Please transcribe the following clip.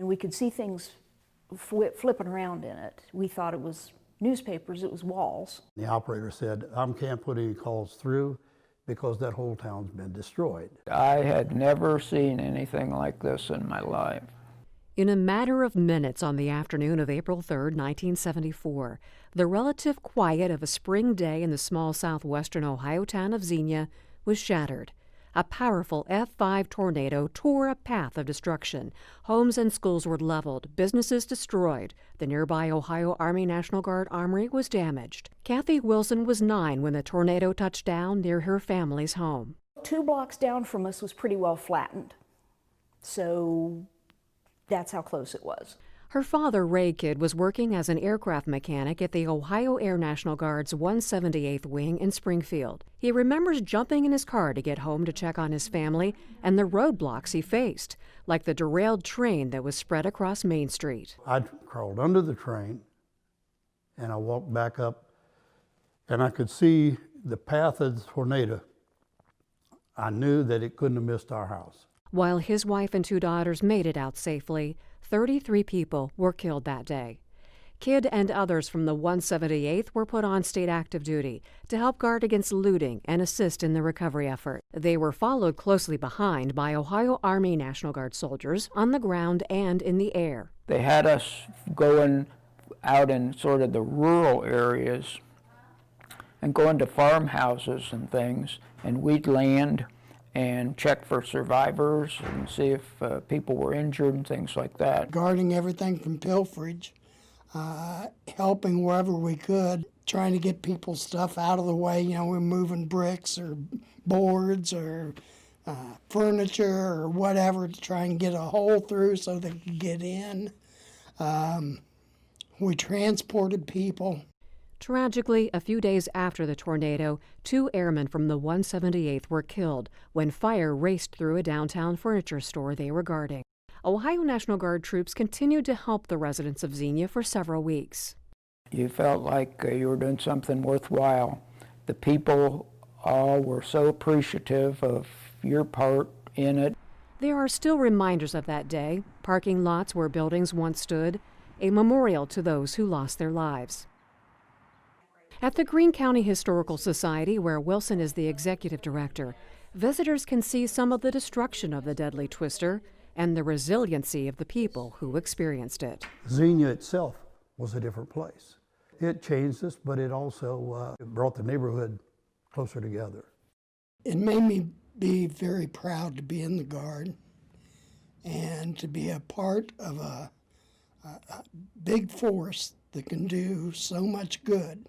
And we could see things flipping around in it. We thought it was newspapers, it was walls. The operator said, I can't put any calls through because that whole town's been destroyed. I had never seen anything like this in my life. In a matter of minutes on the afternoon of April 3, 1974, the relative quiet of a spring day in the small southwestern Ohio town of Xenia was shattered. A powerful F5 tornado tore a path of destruction. Homes and schools were leveled, businesses destroyed. The nearby Ohio Army National Guard Armory was damaged. Kathy Wilson was 9 when the tornado touched down near her family's home. 2 blocks down from us was pretty well flattened, so that's how close it was. Her father, Ray Kidd, was working as an aircraft mechanic at the Ohio Air National Guard's 178th Wing in Springfield. He remembers jumping in his car to get home to check on his family and the roadblocks he faced, like the derailed train that was spread across Main Street. I crawled under the train and I walked back up and I could see the path of the tornado. I knew that it couldn't have missed our house. While his wife and 2 daughters made it out safely, 33 people were killed that day. Kidd and others from the 178th were put on state active duty to help guard against looting and assist in the recovery effort. They were followed closely behind by Ohio Army National Guard soldiers on the ground and in the air. They had us going out in sort of the rural areas and going to farmhouses and things, and we'd land and check for survivors and see if people were injured and things like that. Guarding everything from pilferage, helping wherever we could, trying to get people's stuff out of the way. You know, we're moving bricks or boards or furniture or whatever to try and get a hole through so they could get in. We transported people. Tragically, a few days after the tornado, 2 airmen from the 178th were killed when fire raced through a downtown furniture store they were guarding. Ohio National Guard troops continued to help the residents of Xenia for several weeks. You felt like you were doing something worthwhile. The people all were so appreciative of your part in it. There are still reminders of that day, parking lots where buildings once stood, a memorial to those who lost their lives. At the Greene County Historical Society, where Wilson is the executive director, visitors can see some of the destruction of the deadly twister and the resiliency of the people who experienced it. Xenia itself was a different place. It changed us, but it also brought the neighborhood closer together. It made me be very proud to be in the Guard and to be a part of a big force that can do so much good.